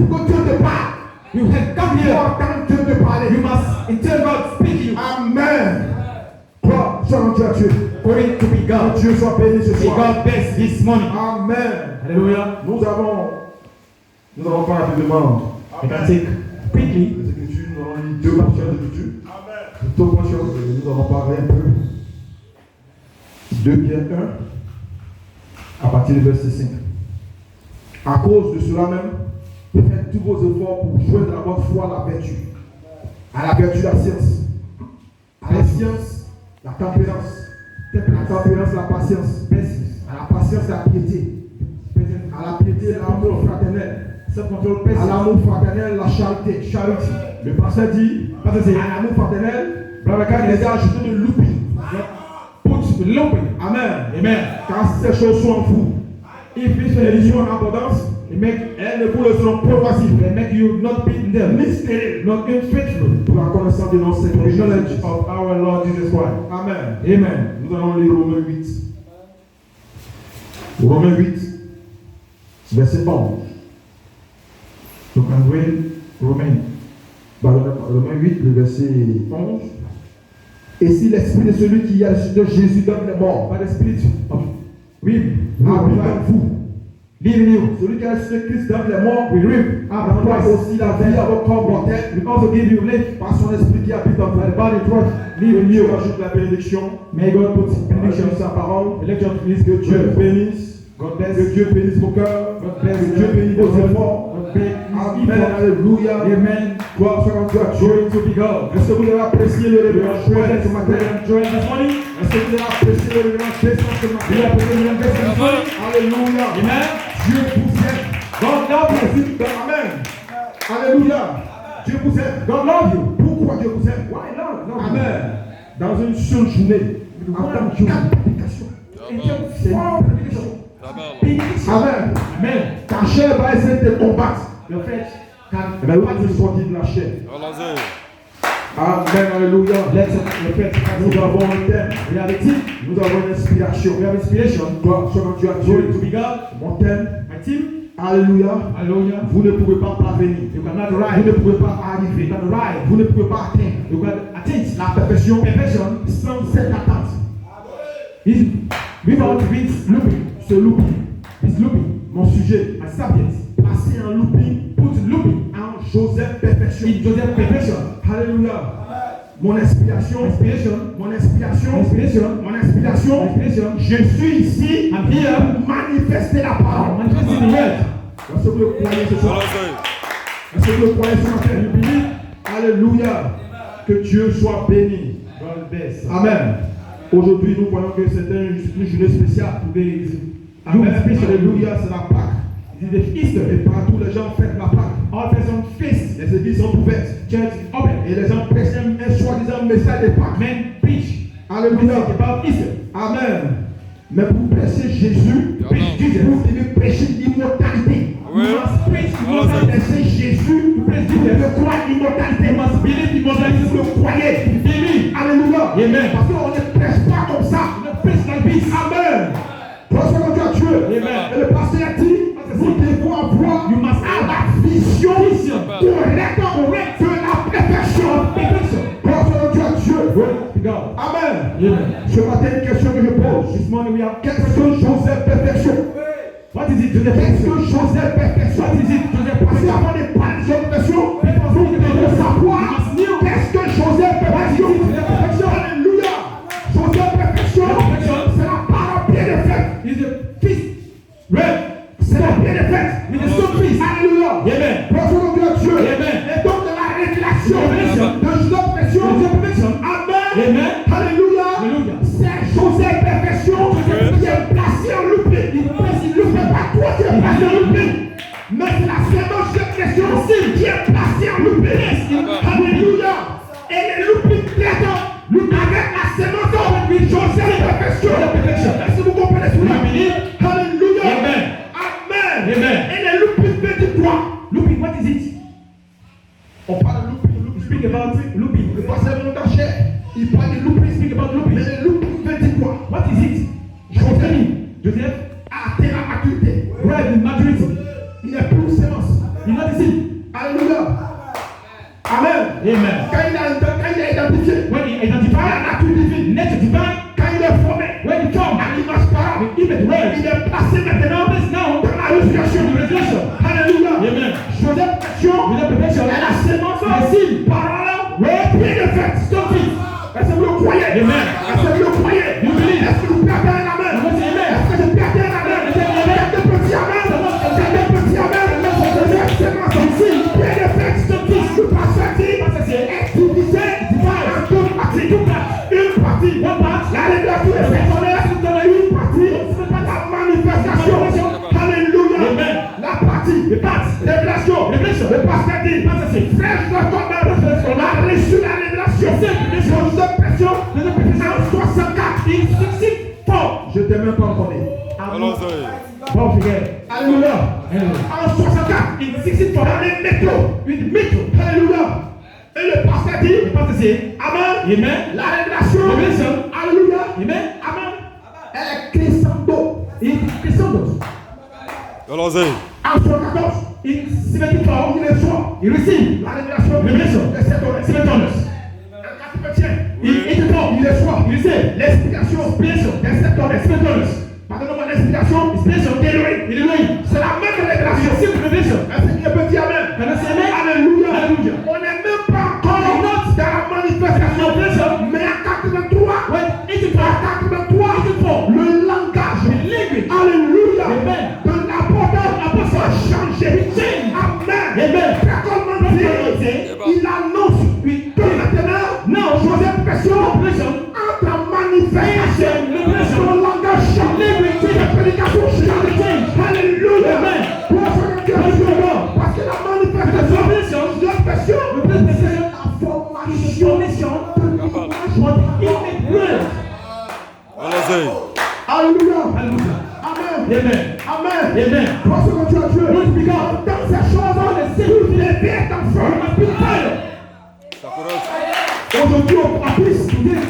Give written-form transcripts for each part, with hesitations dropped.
pour que Dieu te parle. You have come Tu here. dois entendre Dieu te parler. You must until God speak to you. Amen. Gloire soit Dieu à Dieu. For it to be God. Que Dieu soit béni ce May soir. God bless this morning. Amen. Hallelujah. Nous allons pas rapidement We can take quickly. les Écritures. Nous allons lire 2 portions d'Écriture. Deux portions. Nous allons parler un peu. 2 Pierre 1, à partir du verset 5. À cause de cela même, faites tous vos efforts pour joindre à votre foi la vertu. À la vertu, la science. À la science, la tempérance. À la tempérance, la patience. À la patience, la piété. À la piété, l'amour fraternel. À l'amour fraternel, la charité. Le pasteur dit, à l'amour fraternel, les a ajouté de louping. Put looping. Amen. Amen. Car si ces choses sont en vous, if it's religion en abondance, elles ne vous le seront point oisives. They make you not beaten them, Ni stériles. not unfaithful. Pour la connaissance de notre Seigneur. The knowledge of our Lord Jesus Christ. Amen. Amen. Nous allons lire Romains 8. Romains 8, verset 11. You can read Romans. Romains 8, le verset 11. Et si l'esprit de celui qui a ressuscité Jésus donne les morts, By the Spirit of habite en vous. live in you. Celui qui a ressuscité Christ donne les morts, We reap donnera aussi la vie à votre corps mortel. We also give you life Par son esprit qui habite en vous. by the body trust. Live Live in Dieu you. ajoute la bénédiction. May God put Bénédiction benediction de sa parole. Election of His Que Dieu word. bénisse. God bless. Que Dieu bénisse vos cœurs. God bless. Que Dieu bénisse vos efforts. God bless. Amen. Alléluia. Amen. Gloire soit à Dieu. Glory to be God. Est-ce que vous avez apprécié le réveillon chouette ce matin? Join this morning. Est-ce que vous avez apprécié le réveillon puissant ce We matin? are preparing this morning. Alléluia. Amen. Dieu vous aime. God love you. Amen. Alléluia. Dieu vous aime. God love you. Pourquoi Dieu vous aime? Why not? Amen. Dans une seule journée, en tant que prédication. C'est une prédication. Amen. Amen. Ta chair va essayer de te combattre. Your flesh can Mais où tu sortir de la chair? Amen. Alléluia. let your flesh Nous can avons un thème. reality. Nous avons une inspiration. We have inspiration. Gloire soit à Dieu. Glory to be God. Mon thème. My team. Alléluia. Hallelujah. Vous ne pouvez pas parvenir. You cannot Vous ride. ne pouvez pas arriver. You cannot ride. Vous ne pouvez pas atteindre You can attain la perfection perfection sans cette attente. is without this looping. Ce looping. This looping. Mon sujet. My subject. Passer en looping. Put looping En Joseph perfection. in Joseph perfection. Alléluia. Mon inspiration. Inspiration. Mon inspiration. Inspiration. Mon inspiration. Inspiration. Je suis ici I'm here. pour manifester la parole. Manifesting the word. Est-ce que vous le croyez ce soir? Est-ce que vous le croyez ce matin? You believe? Alléluia. Que Dieu soit béni. God bless. Amen. Aujourd'hui, nous voyons que c'est une journée spéciale. Today is Amen. Alléluia, c'est la Pâque. It is the Easter. Et partout, les gens fêtent la Pâque. All persons feast. Les églises sont ouvertes. Church is open. Et les gens prêchent un soi-disant message de Pâques. Men preach. Alléluia. Message about Easter. Amen. Mais pour prêcher Jésus, Preach Jesus. vous devez prêcher l'immortalité. You must preach Pour immortality. prêcher Jésus, vous devez croire l'immortalité. You must believe immortality. Vous le croyez. Believe. Alléluia. Amen. Parce qu'on ne prêche pas comme ça. You don't preach like this. Amen. Gloire soit à Dieu. Amen. Et le pasteur a dit, vous devez avoir You must have la vision vision. correcte de la perfection. Perfection. Gloire soit à Dieu. Glory to God. Amen. Amen. Ce matin, une question que je pose. This morning we have Qu'est-ce que Joseph perfection? what is it Joseph Qu'est-ce que perfection? Joseph perfection? What is it Joseph Parce perfection? qu'avant de parler de Joseph perfection, Because vous devez savoir you must know. qu'est-ce que Joseph perfection. Joseph perfection? Alléluia. Joseph perfection, Perfection. c'est la parole bien de fait. Is a feast. Red. C'est la bien de fait. With a stone feast. Alléluia. Amen. Gloire soit à Dieu. Amen. Et donc de la révélation Révélation. de Joseph perfection. Joseph perfection. Amen. Amen. Alléluia. Alléluia. C'est Joseph perfection qui est placé en loupé. Il ne fait pas toi qui est placé en loupé. Mais c'est la sémence de perfection qui est placée en loupé. Alléluia. Et les loupés traitent avec la sémence de Joseph perfection. Est-ce que vous comprenez cela? Alléluia. Amen. Amen. Amen. Et les loupés veulent quoi? Looping, what is it? On parle de loupé. Speak about looping. Le pasteur de notre chair, il parle de loupé. Speak about Mais looping. les loupés veulent quoi? What is it? Joseph A atteint la maturité. arrived in maturity. Il n'est plus sémence. You know this is Amen. Quand il est identifié, When he identifies la nature divine, nature divine, quand il est formé, when he comes, à l'image parole, the image word, il est placé maintenant this now, dans la résurrection. the resurrection. Alléluia. Amen. Joseph Perfection With the perfection, est la sémence, the seed, parole, pied de fête. stone feet. Est-ce que vous le croyez? Amen. Est-ce que vous le croyez? You believe. Est-ce que vous pouvez atteindre la main? You want to say amen? Est-ce que je peux atteindre la main? Faites des petits amen. Faites des petits amen. Joseph sémence, pied de fête. Le pasteur dit, est divisé en deux parties. Une partie, la révélation est faite. Une partie, la manifestation. Alléluia. Amen. La partie, révélation. Le pasteur dit, frère, je dois tomber. On a reçu la révélation. Joseph Perfection, en 64. Je t'ai même pas entendu. Don't forget. Alléluia. En 64. In 64, Dans les métaux. with metro. Alléluia. Et le pasteur dit, The pastor say, Amen. amen. La révélation. Revelation. Alléluia. Amen. Amen. Elle est crescendo. In Christendom. En 74. In 74, Il reçoit he received la révélation. revelation. De cet homme. 7 dollars. En 80e. In 84, Il reçoit he received l'explication. inspiration. De cet homme. 7 dollars. Pardonnez-moi l'explication. Inspiration. d'Élohim. In Elohim. C'est la même He révélation. received revelation. Est-ce qu'il peut dire Amen? Can I say amen? Alléluia. Alléluia. On n'est même pas encore dans la manifestation. Mais à 83, When à 84, 83, le langage, the language, alléluia, Amen. de l'apôtre va changer. Amen. Amen. Comment dire? Il annonce que maintenant, Joseph Perfection entre en manifestation. Son langage change. Sa prédication change. Alléluia. Amen. Parce que la manifestation, Joseph Perfection, c'est la formation de l'image. Alléluia. Hallelujah. Amen. Amen. Amen. Amen. Parce que tu as Dieu. Praise be God. Dans ces choses, toutes les bêtes en feu. Must be fire. Aujourd'hui, on pratique.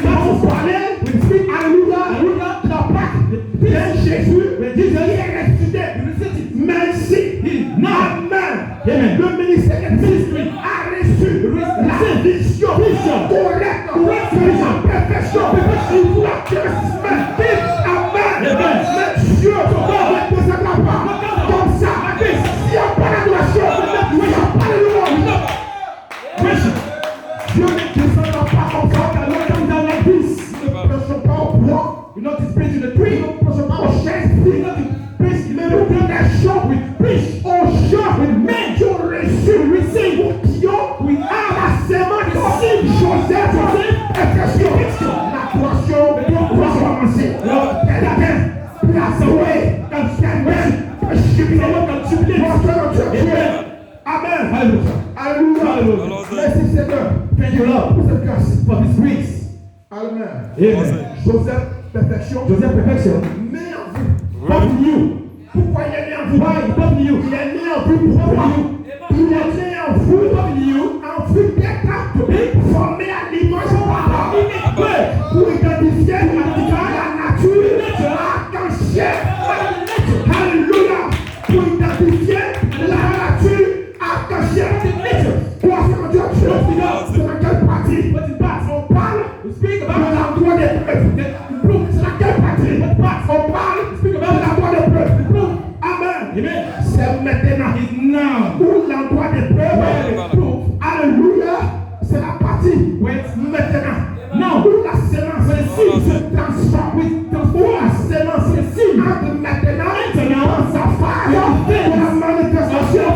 Quand on parlait, we speak Alléluia. Hallelujah. La Pâque de Jésus. When Jesus est ressuscité. Merci. Amen. Amen. Le ministère de ministry a reçu la vision correcte. La perfection. Il voit que Amen. Dieu ne se pas comme ça. S'il n'y a pas d'adoration, il n'y a pas de louange. Dieu ne descendra pas comme ça. Comme dans la bise. Nous ne prêchons pas au bois. You know this preach in the tree. Nous ne prêchons pas aux chaises. You know this preach Mais nous prêchons aux gens qui ont reçu qui ont la sémence de Joseph Perfection. L'adoration doit commencer. Amen. Alléluia. Merci Seigneur. Thank you, Lord, Pour cette grâce. for this grace. Amen. Amen. Joseph Perfection. Joseph Perfection. Mais en vous. Come to you. Pourquoi il est né en vous? Why? Come to you. Il est né en vous. Pourquoi? Il est né en vous. Come to you. En vue d'être formé à l'image de Where? pour identifier la nature arc-en-ciel. Alléluia. Pour identifier la nature arc-en-ciel. Quoi faire Dieu? C'est dans quelle partie? On parle de l'endroit des preuves. C'est dans quelle partie? On parle de l'endroit des preuves. Amen. Amen. C'est maintenant. It's now. Où l'endroit des preuves. Alléluia. C'est la partie. Maintenant. Now. Où la sémence se transforme. Où la sémence entre maintenant dans sa phase de la manifestation.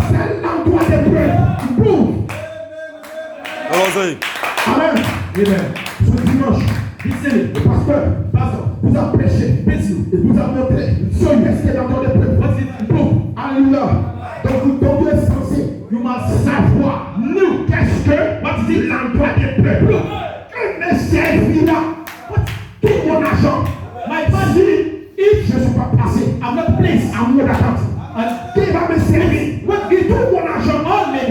C'est l'endroit des preuves. Amen. Amen. Ce dimanche, Listen. le pasteur vous a prêché. Et vous a montré qu'est-ce qu'il y a dans l'endroit des preuves. What is it? Proof. Alléluia. Donc vous devez censé You must savoir nous qu'est-ce que What is it? l'endroit des preuves. Que me servira tout mon argent. My body, Si je ne suis pas placé I'm not placed. en mode d'attente, And qui va me servir? Et tout mon argent,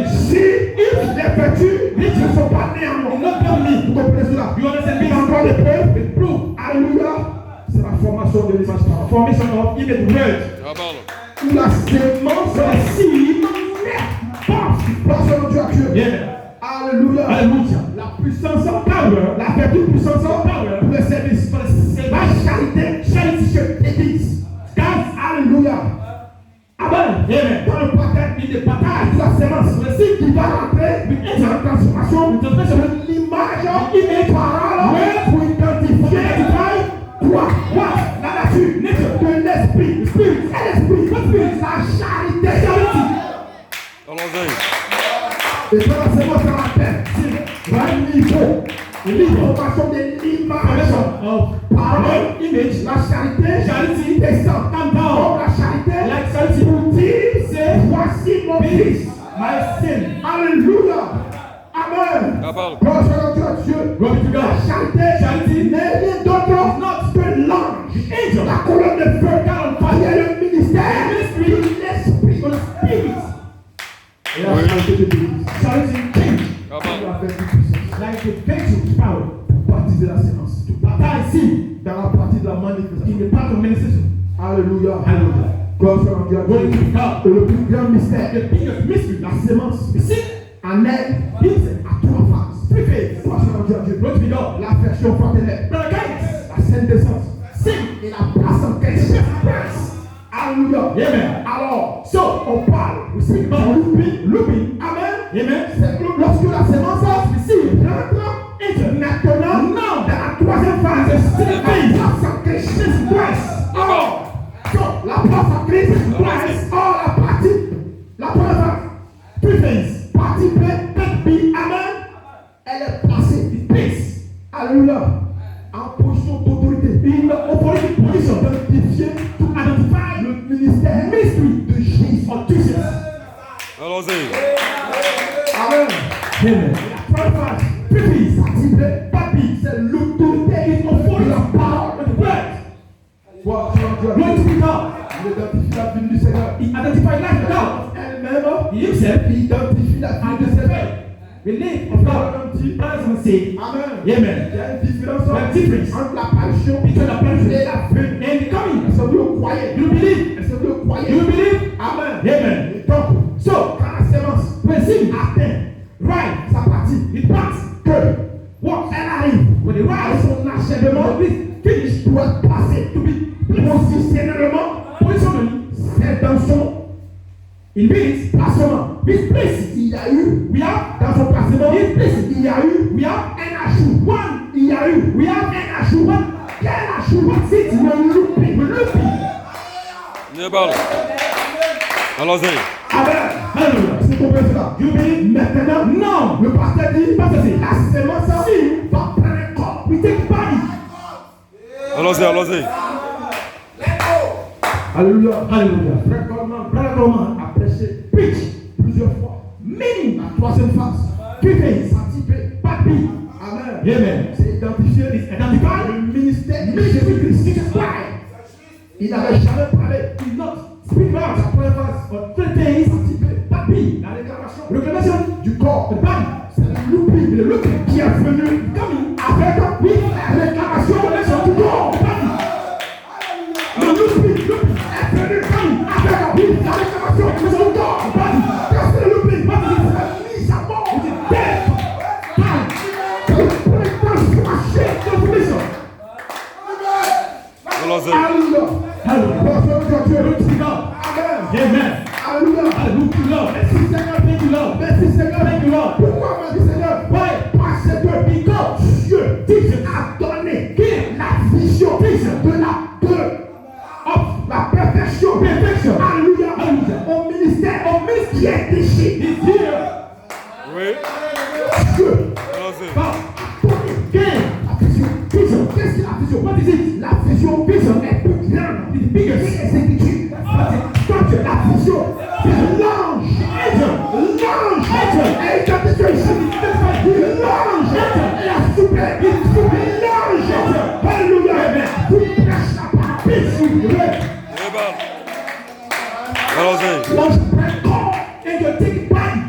si les vertus ne sont pas nés en moi. not from me. Vous comprenez cela? You understand me? L'endroit des preuves. With proof. Alléluia. C'est la formation de l'image parole. Formation of even word. Où la sémence The seed. passe de Dieu à Dieu. Amen. Alléluia. Alléluia. Alléluia. La puissance, Power. la vertu puissance Power. pour le service. For the service. La charité, Charity. église. Guys. Alléluia. Amen. Amen. Dans le paquet, In the baptise. la sémence, Le signe qui va rentrer dans la transformation The transformation. de l'image Image. et parole Ouais. pour identifier quoi? La nature, Nature. de l'esprit, The spirit. et l'esprit, What spirit? la charité. Allons-y. Et dans la sémence dans la terre, c'est un niveau, l'information de l'image, Of parole, image. la charité, Charity. descend, Come down. comme la charité, Like charity. pour dire, Say, voici mon fils. my sin. Alléluia. Amen. La parole. Gloire soit à Dieu. Glory to La God. charité Charity. n'est rien d'autre que l'ange. Angel. La colonne de feu qui est le ministère de Ministry. l'esprit. For the spirit. Et la charité de l'Église. Charity change. La La parole. vertu puissance. Like the virtue power. Pour baptiser la séance. To baptize sin. Dans la partie de la In manifestation. the part of manifestation. Alléluia. Hallelujah. Gloire soit à Dieu. Glory to God. Et le plus grand mystère, The biggest mystery. la sémence, The sin. en elle, à trois phases. Three phases. Gloire soit à Dieu. Glory to God. L'affection fraternelle. Brother Guys. La sainte descente. Sin. Et la place en Christ. Alléluia. Amen. Alors, on parle aussi de looping. Amen. Amen. C'est que lorsque la sémence rentre maintenant dans la troisième phase, c'est la place en Christ. Or, la place en Christ. Or, la première phase, Three phases. partie B, amen. Elle est placée. Peace. Alléluia. En position d'autorité. In the authority position. D'identifier To identify le ministère mystery de Jésus. of Jesus. Allons-y. Amen. Amen. La première phase, Three phases. partie B, c'est l'autorité de la parole. The word. Gloire à Dieu. Glory to God. Il identifie la vie du Seigneur. He identified life of God. Elle-même, He himself il identifie la vie du Seigneur. identified the name of God. Brothers and say, Amen. Amen. Il y a une différence There are difference entre l'apparition between the present et la venue. and the coming. Est-ce que vous le croyez? You believe? Est-ce que vous le croyez? You believe? Amen. Amen. Et donc, So, quand la sémence when sin atteint right, sa partie, it pass. que what elle arrive When it à rise, son achèvement, it finish doit être placé to be positionnellement, positionally c'est dans son in this placement. this place. Il y a eu, We have dans son placement, this place. il y a eu We have un ajout. one. Il y a eu We have un ajout. Quel ajout? C'est le loupé. We looping. La parole. Allons-y. Amen. Hallelujah. C'est compris cela. You believe? Maintenant, No. le pasteur dit, Pasteur dit, la sémence va prendre un corps. We take body. Allons-y. Allons-y. Alléluia. Hallelujah. Frère Coleman Brother Coleman a prêché, preach plusieurs fois. meaning La troisième phase, three things. participé, Papi. Amen. Amen. C'est identifier Identify le ministère de Jésus-Christ. Jésus-Christ. Il n'avait jamais parlé. Is not speak La about première phase, but three things. participé, Papi. la réclamation Reclamation. du corps. The body. C'est le loupé qui est venu Coming. avec la réclamation du corps. Le loupé est venu avec la réclamation du corps. Qu'est-ce que le loupé? C'est la mise à mort. Death. Time. Allons-y. Alléluia. Hallelujah. Gloire à Dieu. Glory to God. Amen. Amen. Alléluia. Hallelujah. Lord. Merci Seigneur. Thank you, Lord. Merci Seigneur. Thank you, Lord. Pourquoi merci Seigneur? Why? Parce que Dieu a donné la vision de la perfection. Alléluia. Au ministère qui est ici. He's here. Oui. Dieu Allons-y. God. a donné Again. la vision. Qu'est-ce que la vision? What is it? La vision est plus grande. It's bigger. Que les Écritures. Donc la vision, c'est l'ange. L'ange est identifié ici. L'ange est la suprême. L'ange. Alléluia. Vous prêchez la parole. La parole. Allons-y. L'ange prend corps. And you take body.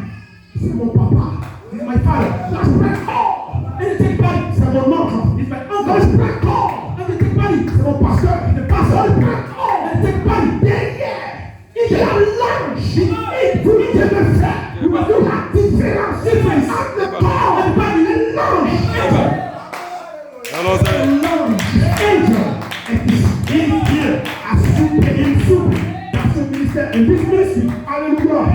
C'est mon papa. It's my father. L'ange prend corps. And you take body. C'est mon oncle. It's my L'ange uncle. prend corps. And you take body. C'est mon pasteur. The pastor. L'ange prend corps. And you take body. Derrière, il y a l'ange. Il vous dit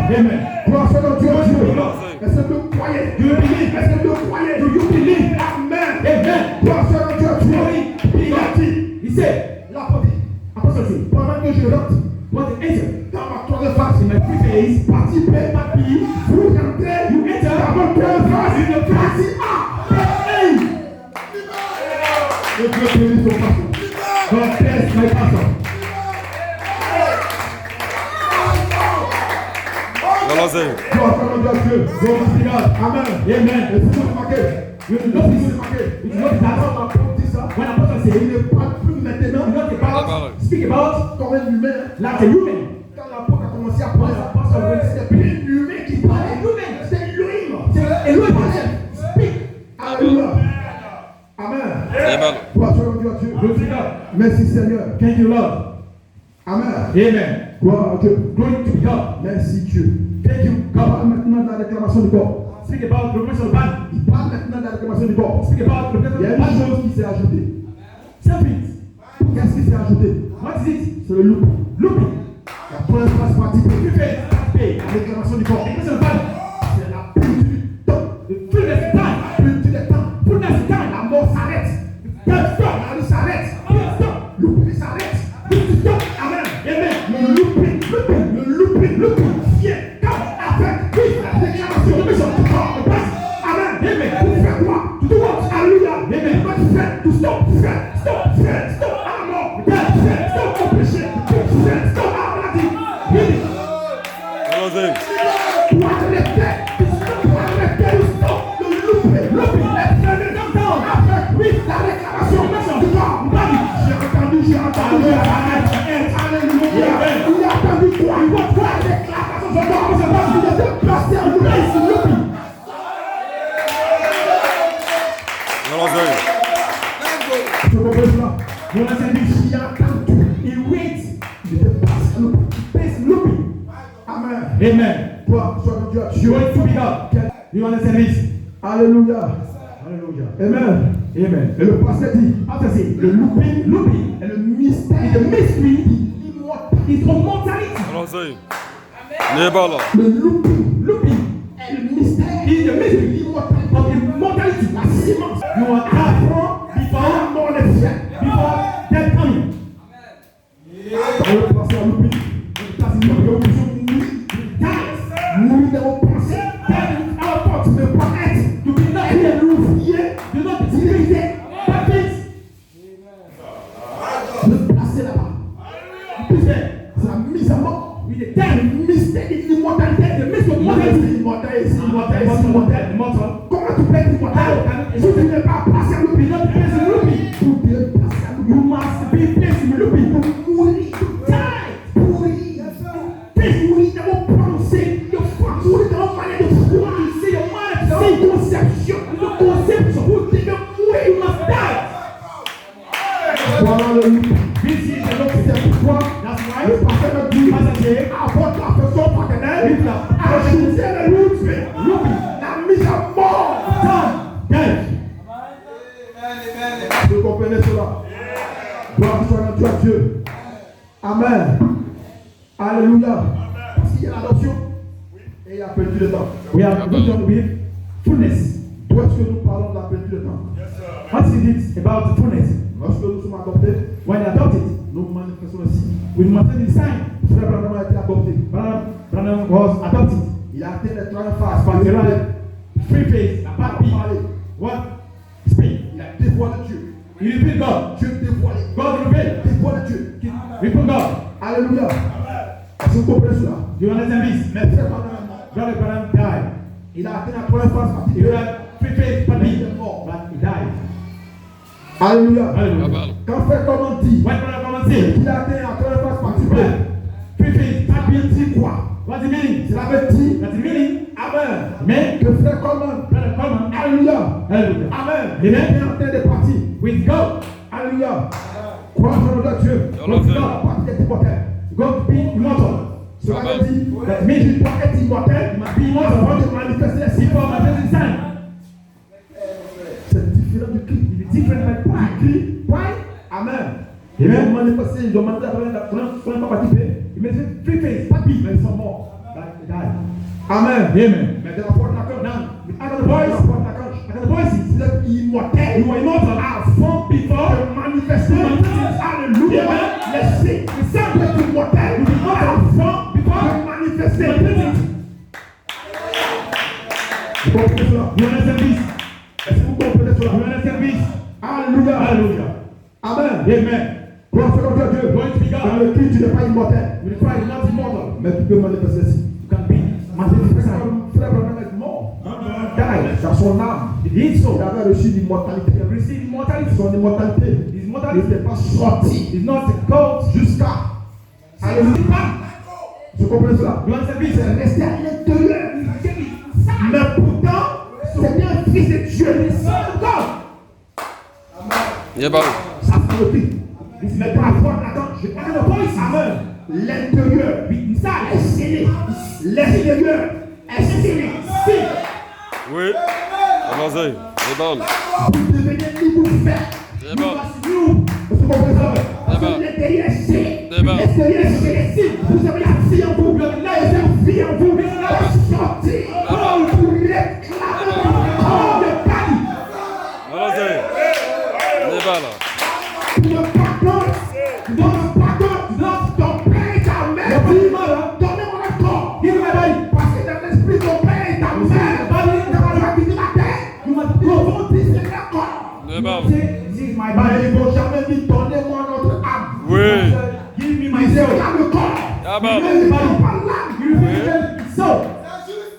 Amen. Gloire soit dans Dieu. Hallelujah. Est-ce que vous croyez? Do you believe? Est-ce que vous croyez? Do you believe? Amen. Amen. Gloire soit dans Dieu. Glory be Il a God. dit, He said, l'apôtre, Apostle said, pendant que je rentre what the angel dans ma troisième phase, in my preface, partie B, partie B, vous entrez, you enter dans votre troisième phase, in the partie A. Hey! Et Dieu bénit son pasteur. God bless my pastor. Hallelujah. Gloire soit dans Dieu. Glory be God. Amen. Amen. Et si vous remarquez, You si notice, vous remarquez, you notice quand that l'apôtre dit ça, when Apostle said, il ne parle plus you maintenant not about, speak about comme un humain. like a human. Quand l'apôtre a commencé à parler, c'était plus un humain qui parlait. C'était Elohim. Say, Elohim himself, speak. Alléluia. Amen. Amen. Gloire soit dans Dieu. Glory to God. Merci Seigneur. Thank you, Lord. Amen. Amen. Gloire à Dieu. Glory to God. Merci Dieu. Thank you, On God. parle maintenant de la réclamation du corps. Speak about the remission of the body. Il parle maintenant de la réclamation du corps. Speak about the Il y a remission of une the body. chose qui s'est ajoutée. Something. Qu'est-ce qui s'est ajouté? What is it? C'est le loup. Looping. La première phrase pratique. Preface. Pay. La réclamation du corps. The remission of the body. C'est la plénitude du temps. The fullness of time. La plénitude du temps. Fullness of time. La mort s'arrête. Death stop. La vie s'arrête. Death stop. L'oubli s'arrête. Stop. Amen. Amen. Le louping vient comme avec la déclaration de mission du corps de passe. Amen. Amen. Pour faire quoi? To do what? Alléluia. Amen. What to faire? To stop. Stop à la mort. Stop au péché. Stop à la maladie. Healing. Hallelujah. Pour arrêter. Pour arrêter le stop. Le louping. Avec la réclamation de mission du corps. J'ai entendu. Alléluia. Il a entendu quoi? La déclaration de corps. Il a déplacé un louping. Hallelujah. Tu comprends cela? You understand this? Il a entendu. He waits. Il était passé un louping. Face looping. Amen. Amen. Gloire soit dans Dieu. Glory to be God. You understand this? Alléluia. Hallelujah. Amen. Amen. Et le pasteur dit, After say, le louping est est le mystère the mystery immortel. is of mortality. Hallelujah. Nebala. Le louping Looping est le mystère is the mystery immortel. of immortality. La sémence. You are Avant before mort les siens. death coming. Le pasteur louping. Le pasteur louping. Mourir dans vos pensées. Our thoughts Ne pas être. to be not Et here. le ouvrier. Do not be bad things. Le placer là-bas. C'est la mise à mort. With the death, Le mystère de l'immortalité. the mystery of mortality. Immortel. Comment tu peux être immortel? Si tu n'es pas placé à l'oubli, Not place in looping. pour te placer à l'oubli, You must be placed in looping. pour mourir, Die. mourir dans vos pensées, mourir dans vos manières de foi, See your mind. dans vos conceptions, The conception. pour te mourir. You must die. Voilà le loup. This is the looping. C'est pourquoi That's why le pasteur me dit, Pastor said, apporte l'affection paternelle, If la- ajoutez le loup, looping. la mise à mort. Done. Death. Vous comprenez cela? Gloire soit dans toi, Dieu. Amen. Alléluia. Parce qu'il y a l'adoption et il y a perdu le temps. We have done with fullness. D'où est-ce que nous parlons de la perdu le temps? What is it about the fullness? Lorsque nous sommes adoptés, When adopted, nous manifestons le signe. we must be sign. Frère Branham a été adopté. Branham was adopted. Il a atteint les 3 phases. But there are three phases. Il n'a A pas bad people. parlé. What? Speak. Il a dévoilé Dieu. You repeat God. Dieu dévoilé. God revealed. Dévoilé Dieu. Repeat God. Alléluia. Est-ce que vous comprenez cela? Do you understand this? Mais Frère Branham, Brother Branham died. il a atteint la 3 phase. He had three phases, but he died. Alléluia. Hallelujah. Quand Frère Comment dit, When Brother come and say, il a atteint la 3 phase particulière. three phases, Ça veut dire quoi? what's the meaning? Cela veut dire, That's the meaning. Amen, Mais, que Frère Comment, Brother come Alléluia, Hallelujah. Amen, Amen. il est en train de partir. With God. Alléluia. Crois en notre Dieu. Hallelujah. La partie est immortelle. God be immortal. Cela Amen. veut dire, That means il doit être immortel, he must be avant immortal. de manifester les signes. Before my present sign. C'est différent du cri. It is different by Il pride. crie, ouais, Amen. Ils ont manifesté, ils ont demandé à pas participer. He made three phases. Pas pire, mais ils sont morts. Amen. Amen. Mais de la porte d'accueil. Now, I got the De voice. la porte d'accueil. I got the voices. Vous êtes immortel. You are immortal. Avant Before de manifester. Alléluia. Amen. Les signes. Vous êtes immortel. Avant de manifester. Vous comprenez cela? You are in service. Est-ce que vous comprenez cela? You are in service. Alléluia. Hallelujah. Amen. Amen. Gloire à Dieu. Glory to be Dans God. le Christ, tu n'es pas immortel. With Christ, not immortal. Mais tu peux manifester ici. You can be manifested. Frère Branham est mort. Dans son âme. It is Il so. avait reçu l'immortalité. He received immortality. Son immortalité His il immortality n'était pas sorti is not called. jusqu'à. Alléluia. Vous comprenez cela? You are in service. C'est resté à l'intérieur. Mais pourtant, c'est un fils de Dieu. Le Son de God. Yeah, ball. Ça fait le prix. Mais par rapport à Adam, je parle de voice. Amen. L'intérieur est scellé. L'extérieur est scellé. Oui. Allons-y. Yeah, ball. Vous devenez libre de faire. Yeah, ball. Vous comprenez ça? Parce que Débat. l'intérieur est scellé. Débat. L'extérieur est scellé. Si vous avez la vie en vous, vous avez la vie en vous, vous sortir. Vous réclamez encore le paradis. Allons-y. Yeah, ball. Le pardon, ton père et ta mère. Donnez-moi le corps. Parce que dans l'esprit, ton père et ta mère, quand tu vas quitter la terre, ils vont dire c'est leur corps. Yeah, ball. This is my Mais body. ils ne vont jamais dire donnez-moi notre âme. Oui. Give me Ils myself. regardent le corps. Yeah, ball. Mais ils n'ont pas l'âme. You feel so.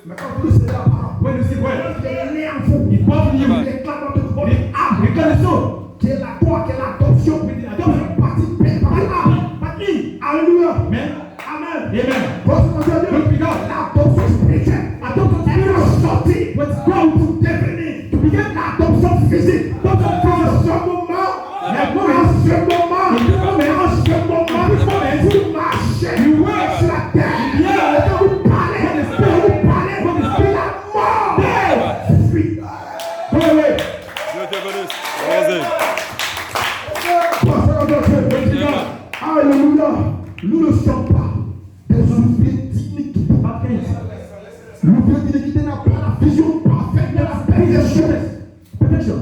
Mais quand vous recevez la parole, When you see well, il est né en vous. it's born in you. Il réclame notre votre âme. You got the soul. Qui est la toi, qui est l'adoption. Adoption participée par l'âme. But me. Alléluia. Amen. Amen. Amen. Votre Dieu, Glory to God. l'adoption spirituelle. Adoption Elle spiritual. est sortie. What's wrong? Pour devenir. To begin L'adoption physique. En ce moment, vous marchez sur la terre. Quand vous parlez de la mort. Fuis. Go away. Dieu te bénisse. Allons-y. Alléluia. Nous ne sommes pas des ouvriers d'iniquité. L'ouvrier d'iniquité n'a pas la vision parfaite de la perfection.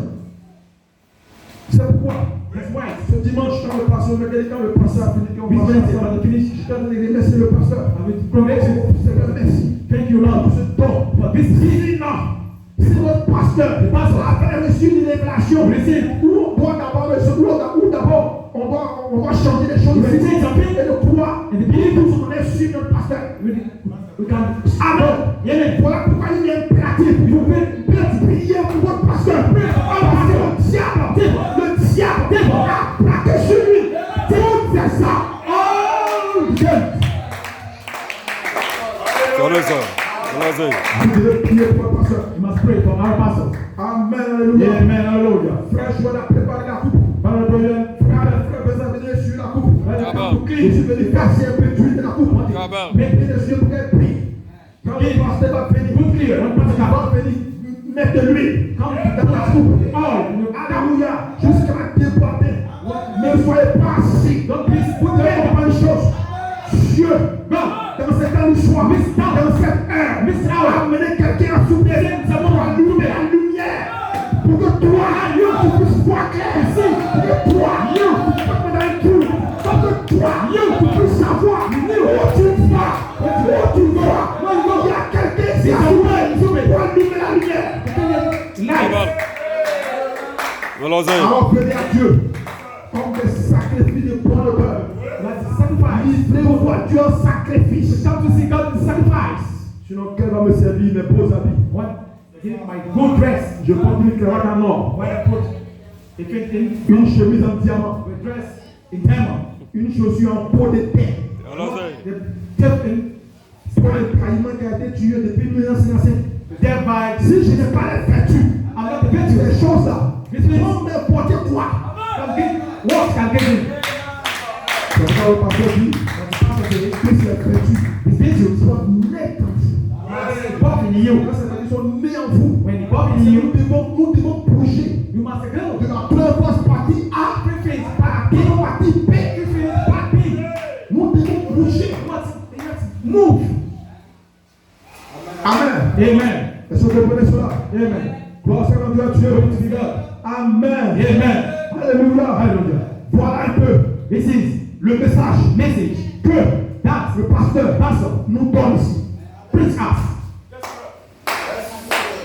C'est pourquoi ce dimanche, quand le pasteur a fini, quand on va finish, je donne les remercier le pasteur. Seigneur, merci. Thank you, Lord. Pour ce don. Si notre pasteur avait reçu une révélation, où on doit d'abord, on doit changer les choses et de croire et de prier pour ce qu'on est sur notre pasteur. Amen. Voilà pourquoi il est impératif. Vous pouvez prier pour votre pasteur. Parce que le diable a plaqué sur lui. Tout c'est ça. Oh Dieu. Allons-y. Allons-y. Vous devez prier pour votre pasteur. You must pray for our pastor. Amen. Alléluia. Amen. Hallelujah. Frère Joël a préparé la coupe. Frère Bézabé sur la coupe. Amen. Je suis venu casser un peu d'huile de la coupe. Amen. Mettez les yeux pour qu'elle prie. Quand le pasteur va venir, mettez l'huile dans la coupe. Alléluia. Jusqu'à la déborder. Ne soyez pas assis. Vous devez comprendre une chose. Dieu, dans cet temps du soir, dans cette heure, amener quelqu'un à souffler pour allumer la lumière. Pour que toi, tu puisses voir clair ici. Pour que toi, tu puisses pas dans un trou. Pour que toi, tu puisses savoir où tu vas. Où tu vas. Il y a quelqu'un ici pour allumer la lumière. Amen. Allons-y. Alors venez à Dieu comme des sacrifices de bon cœur. Livrez au roi Dieu un sacrifice. Sinon, quel va me servir mes beaux habits? My good dress. Je porte une cravate en or, When I put a fit in, une chemise en diamant, a dress in diamond, une chaussure en peau de terre. Allons-y. the tip in, C'est pour le caïman qui a été tué depuis 1955. thereby, Si je n'ai pas les vertus, I'm not the victim. ces choses-là, This means vont m'importer quoi? what can get in? C'est pourquoi le pasteur dit que ces vertus, It's victims. sont nées en vous. It's popping in you. Quand ces vertus sont nées en vous, When it's popping in you, nous devons bouger you must go. de la première partie A Preface à la deuxième partie B. preface part B. Nous devons bouger. You must move. Amen. Amen. Est-ce que vous comprenez cela? Amen. Gloire soit rendue à Dieu. Glory to God. Amen. Amen. Alléluia. Hallelujah. Voilà un peu This is le message message que that le pasteur nous donne ici. preach us.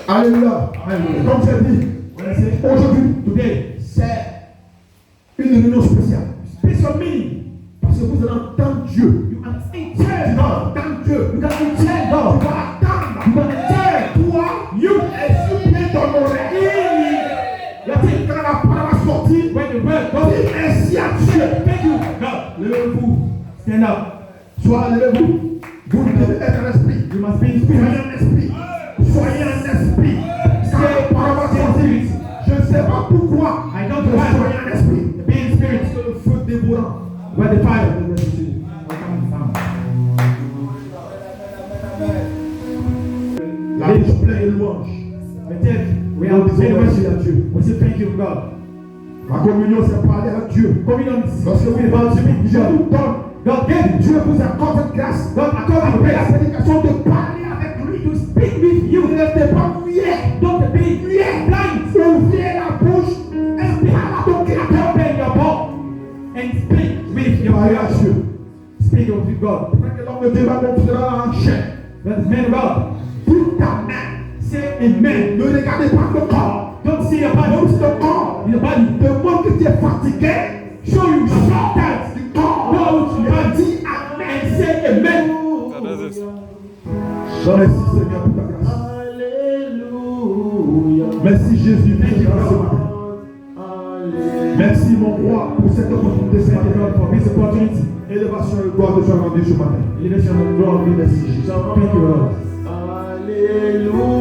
Alléluia. Hallelujah. Comme j'ai dit, When I say aujourd'hui, today, c'est une réunion spéciale. special meaning. Parce que vous allez entendre Dieu. You can Tu intend vas God. entendre Dieu. You can intend Tu God. vas attendre. You can intend Toi, you. et bien ton oreille. You think Quand la parole va sortir, when the word goes, dis merci à Dieu. thank you, God. Levez-vous. Stand up. Sois levez-vous. Vous devez être un esprit. You must be in Soyez spirit. un esprit. Soyez un esprit. Quand la parole va sortir, je ne sais pas pourquoi. I don't Mais know why. soyez un esprit. Be in spirit. Parce que le feu dévorant. Where the fire will come down. La bouche pleine de louanges. But then we are Nous disons merci à worship. Dieu. We say thank you, God. La communion, c'est parler à Dieu. Communion is Lorsque vous about Dieu speaking to God. nous donne, God gave Dieu vous accorde cette grâce. God according to Après la grace prédication, de parler avec lui. to speak with you. Ne restez pas muet. Don't be blind. Ouvrez la bouche et parle à ton Créateur. Open your mouth and speak with your Parlez à creator. Dieu. Speak with God. Après que l'homme de Dieu va montrera en chair. But man of God, Toute ta main. say amen. Ne regardez pas le corps. Don't see your Même body. si le corps Your body. te montre que tu es fatigué, Show you sors that. du corps. Go to your Et body dis Amen. and say amen. Merci Seigneur pour ta grâce. Merci Jésus pour cette grâce ce matin. Merci mon roi pour cette opportunité ce Thank you, matin. God, for this opportunity. Élévation et gloire de Dieu rendue ce matin. Elevation of glory. Merci Jésus. Thank you, Lord. Alléluia.